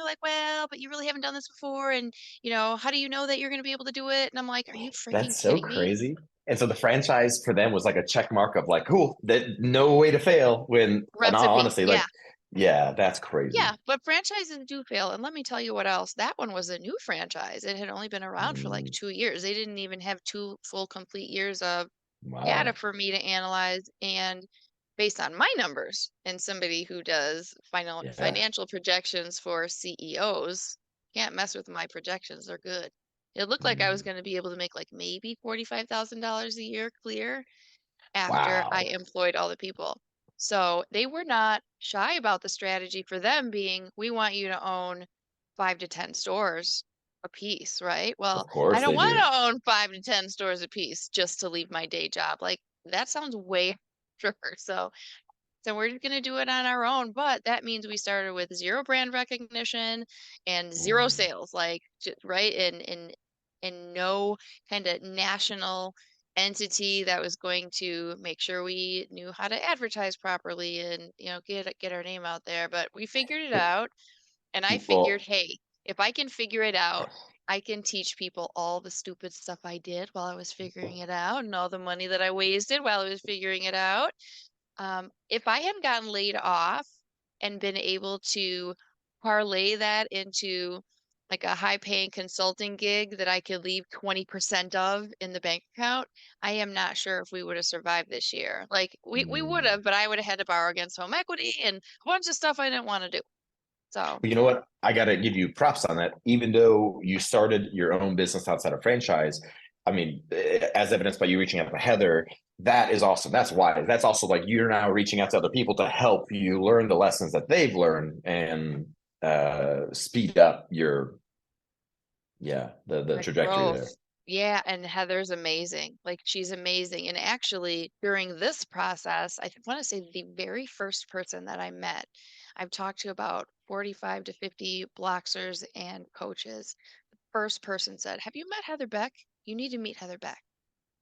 like, well, but you really haven't done this before. And, how do you know that you're going to be able to do it? And I'm like, are you freaking That's so kidding me? crazy. And so the franchise for them was like a check mark of like, cool, that no way to fail. When, in all Recipe. honesty, like, Yeah. yeah, that's crazy. Yeah. But franchises do fail. And let me tell you what else. That one was a new franchise. It had only been around for like Mm, 2 years. They didn't even have two full complete years of data wow. for me to analyze. And based on my numbers and somebody who does Yeah. financial projections for CEOs, can't mess with my projections. They're good. It looked like I was Mm, going to be able to make like maybe $45,000 a year clear after I wow. employed all the people. So they were not shy about the strategy for them being, we want you to own 5 to 10 stores a piece, right? Well, Of I course don't they want do. to own 5 to 10 stores a piece just to leave my day job. Like that sounds way harder. So we're just gonna do it on our own, but that means we started with zero brand recognition and zero Mm, sales, like right, and no kind of national entity that was going to make sure we knew how to advertise properly and get our name out there. But we figured it out, and I figured, well, hey, if I can figure it out, I can teach people all the stupid stuff I did while I was figuring it out and all the money that I wasted while I was figuring it out. If I had gotten laid off and been able to parlay that into like a high paying consulting gig that I could leave 20% of in the bank account, I am not sure if we would have survived this year. Like we would mm. have, but I would have had to borrow against home equity and a bunch of stuff I didn't want to do. So You know what? I got to give you props on that. Even though you started your own business outside of franchise, I mean, as evidenced by you reaching out to Heather, that is awesome. That's why. That's also like you're now reaching out to other people to help you learn the lessons that they've learned and speed up your, yeah, the the trajectory growth. there. Yeah, and Heather's amazing. Like she's amazing. And actually, during this process, I want to say the very first person that I met, I've talked to about 45 to 50 Bloxers and coaches. First person said, "Have you met Heather Beck? You need to meet Heather Beck."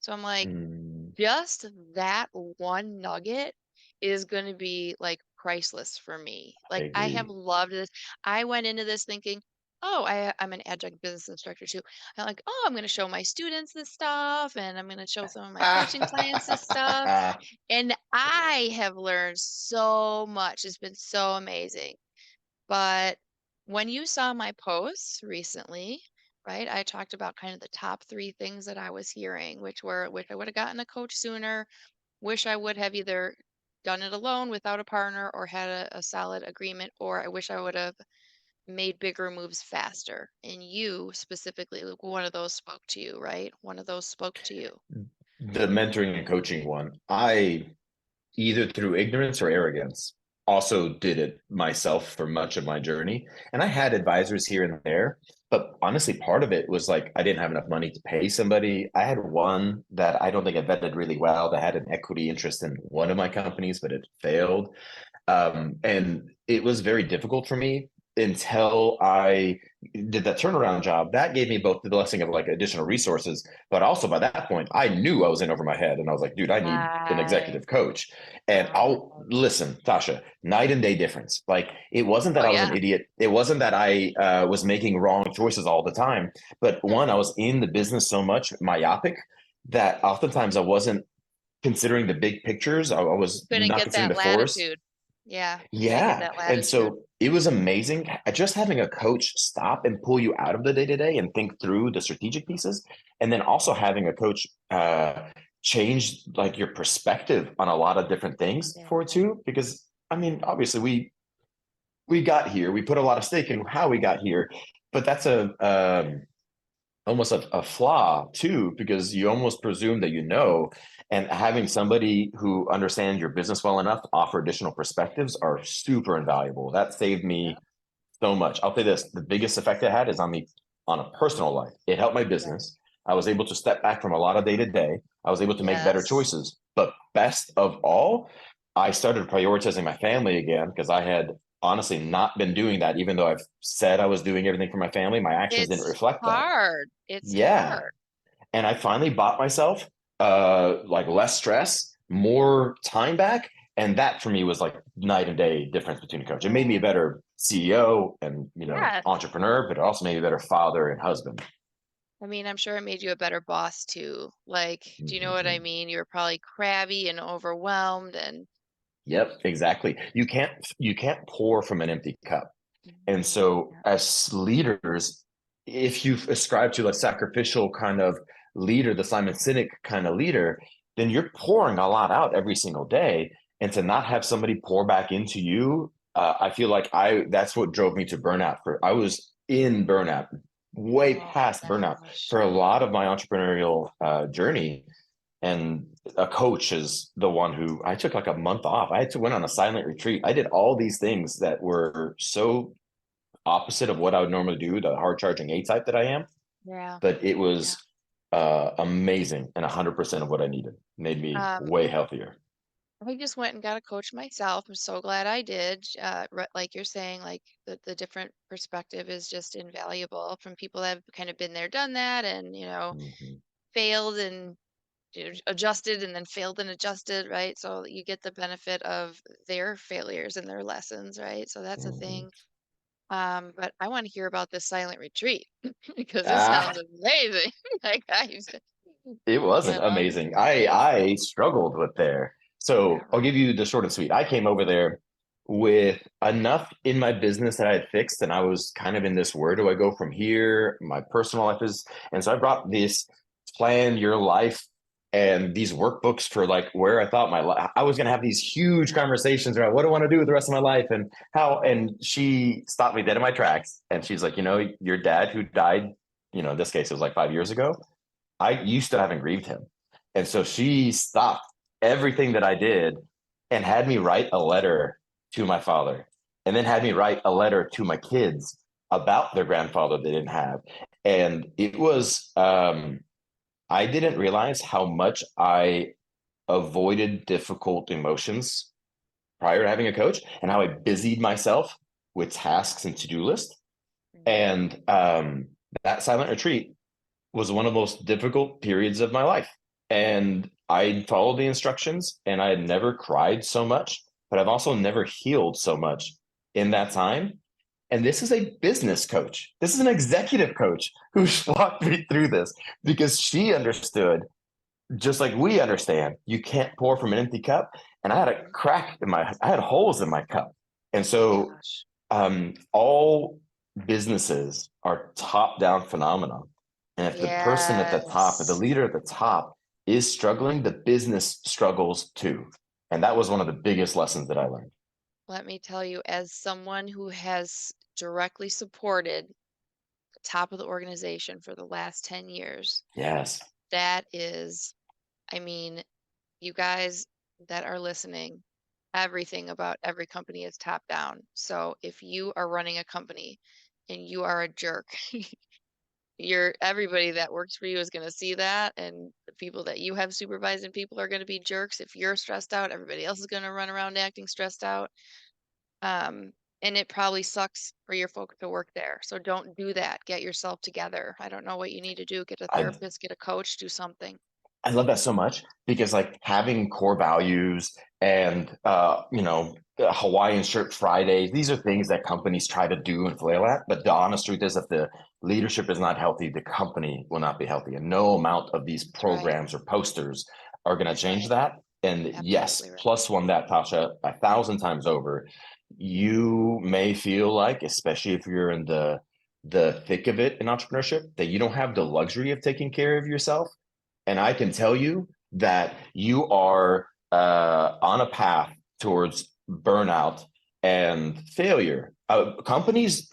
So I'm like, Mm, just that one nugget is going to be like priceless for me. I Like I have agree. loved this. I went into this thinking, oh, I'm an adjunct business instructor too. I'm like, oh, I'm going to show my students this stuff and I'm going to show some of my coaching clients this stuff. And I have learned so much. It's been so amazing. But when you saw my posts recently, right, I talked about kind of the top three things that I was hearing, which were, wish I would have gotten a coach sooner, wish I would have either done it alone without a partner or had a solid agreement, or I wish I would have made bigger moves faster. And you specifically, like, one of those spoke to you, right? One of those spoke to you. The mentoring and coaching one, I either through ignorance or arrogance also did it myself for much of my journey. And I had advisors here and there, but honestly, part of it was like I didn't have enough money to pay somebody. I had one that I don't think I vetted really well that had an equity interest in one of my companies, but it failed. And it was very difficult for me until I did that turnaround job. That gave me both the blessing of like additional resources, but also by that point, I knew I was in over my head. And I was like, dude, I need an Right. executive coach. And I'll Right. listen, Tasha, night and day difference. Like it wasn't Oh that I was an yeah. idiot. It wasn't that I was making wrong choices all the time. But Hmm. one, I was in the business so much myopic that oftentimes I wasn't considering the big pictures. I was Couldn't not get considering that the forest. latitude. Yeah, you can't get Yeah. that And latitude. so it was amazing just having a coach stop and pull you out of the day to day and think through the strategic pieces. And then also having a coach change like your perspective on a lot of different things Yeah. for it too. Because I mean, obviously we got here, we put a lot of stake in how we got here, but that's a almost a flaw too, because you almost presume that you know, and having somebody who understands your business well enough to offer additional perspectives are super invaluable. That saved Yeah. me so much. I'll say this, the biggest effect it had is on me on a personal life. It helped my Yeah. business. I was able to step back from a lot of day to day. I was able to make better Yes. choices. But best of all, I started prioritizing my family again because I had honestly not been doing that, even though I've said I was doing everything for my family. My actions didn't It's reflect that. hard. It's Yeah. hard. And I finally bought myself like less stress, more time back. And that for me was like night and day difference between a coach. It made me a Yeah. better CEO and, Yes. entrepreneur, but it also made me a better father and husband. I mean, I'm sure it made you a better boss too. Like, do you know what I Mhm. mean? You were probably crabby and overwhelmed and Yep, exactly. You can't pour from an empty cup. And Mhm. so Yeah. as leaders, if you ascribe to a sacrificial kind of leader, the Simon Sinek kind of leader, then you're pouring a lot out every single day. And to not have somebody pour back into you, I feel like that's what drove me to burnout. I was in burnout, way Oh my past burnout gosh. for a lot of my entrepreneurial journey. And a coach is the one who I took like a month off. I had to went on a silent retreat. I did all these things that were so opposite of what I would normally do, the hard charging A type that I am. Yeah. But it Yeah. was amazing and 100% of what I needed. Made me Um, way healthier. I just went and got a coach myself. I'm so glad I did. Like you're saying, like the different perspective is just invaluable from people that have kind of been there, done that, and Mhm, failed and adjusted and then failed and adjusted, right? So you get the benefit of their failures and their lessons, right? So that's a mhm. thing. But I want to hear about this silent retreat because this Ah, sounds amazing. Like it you wasn't know, amazing. I struggled with there. yeah, So I'll give right. you the short and sweet. I came over there with enough in my business that I had fixed, and I was kind of in this, where do I go from here? My personal life is, and so I brought this plan your life and these workbooks for like where I thought my life. I was going to have these huge conversations around what do I want to do with the rest of my life and how. And she stopped me dead in my tracks, and she's like, your dad who died, in this case it was like 5 years ago. You still haven't grieved him. And so she stopped everything that I did and had me write a letter to my father, and then had me write a letter to my kids about their grandfather they didn't have. And it was, I didn't realize how much I avoided difficult emotions prior to having a coach, and how I busied myself with tasks and to do lists. Mhm. And that silent retreat was one of the most difficult periods of my life. And I followed the instructions, and I had never cried so much, but I've also never healed so much in that time. And this is a business coach. This is an executive coach who walked me through this because she understood, just like we understand, you can't pour from an empty cup. And Mhm. I had holes in my cup. And Oh my so gosh. all businesses are top down phenomena. And if the person at the top, or the Yes. leader at the top is struggling, the business struggles too. And that was one of the biggest lessons that I learned. Let me tell you, as someone who has directly supported the top of the organization for the last 10 years, Yes. that is, I mean, you guys that are listening, everything about every company is top down. So if you are running a company and you are a jerk, everybody that works for you is going to see that, and the people that you have supervising people are going to be jerks. If you're stressed out, everybody else is going to run around acting stressed out. Um, and it probably sucks for your folks to work there. So don't do that. Get yourself together. I don't know what you need to do. Get a I therapist, get a coach, do something. I love that so much because like having core values and Hawaiian shirt Fridays, these are things that companies try to do and flail at. But the honest truth is, if the leadership is not healthy, the company will not be healthy. And no amount of these That's right. programs or posters are going to That's change right. that. And yes, Absolutely right. plus one that, Tasha, 1,000 times over, you may feel like, especially if you're in the thick of it in entrepreneurship, that you don't have the luxury of taking care of yourself. And I can tell you that you are on a path towards burnout and failure. Companies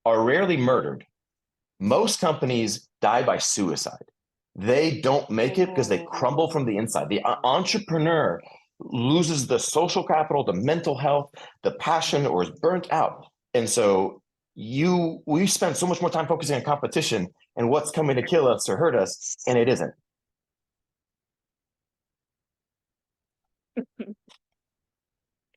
are rarely murdered. Most companies die by suicide. They don't make it because they crumble from the inside. The entrepreneur loses the social capital, the mental health, the passion, or is burnt out. And so we spend so much more time focusing on competition and what's coming to kill us or hurt us, and it isn't.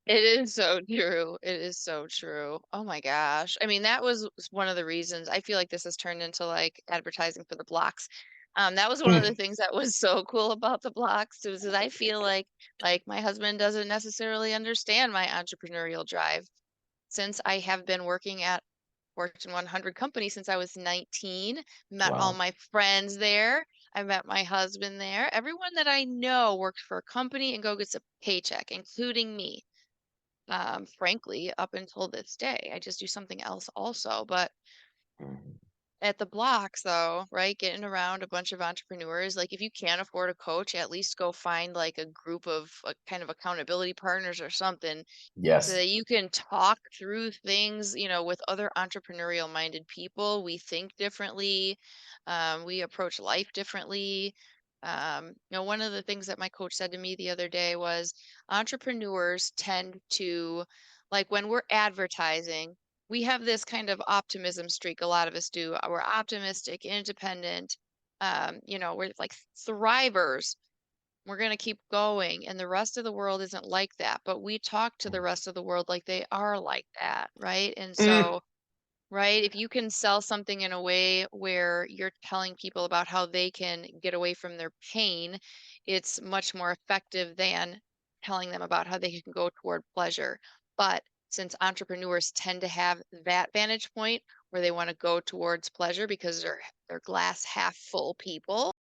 It is so true. It is so true. Oh my gosh. I mean, that was one of the reasons I feel like this has turned into like advertising for the blocks. That was one of the things that was so cool about the blocks is that I feel like my husband doesn't necessarily understand my entrepreneurial drive. since I have been working at Fortune 100 company since I was 19, met all Wow. my friends there. I met my husband there. Everyone that I know works for a company and go gets a paycheck, including me. Frankly, up until this day, I just do something else also. But Mhm. at the blocks though, right, getting around a bunch of entrepreneurs, like if you can't afford a coach, at least go find like a group of kind of accountability partners or something so Yes. that you can talk through things, with other entrepreneurial minded people. We think differently. We approach life differently. One of the things that my coach said to me the other day was entrepreneurs tend to, like when we're advertising, we have this kind of optimism streak. A lot of us do. We're optimistic, independent. We're like thrivers, we're going to keep going. And the rest of the world isn't like that. But we talk to the rest of the world like they are like that. Right. And Mm. so, right, if you can sell something in a way where you're telling people about how they can get away from their pain, it's much more effective than telling them about how they can go toward pleasure. But since entrepreneurs tend to have that vantage point where they want to go towards pleasure because they're glass half full people,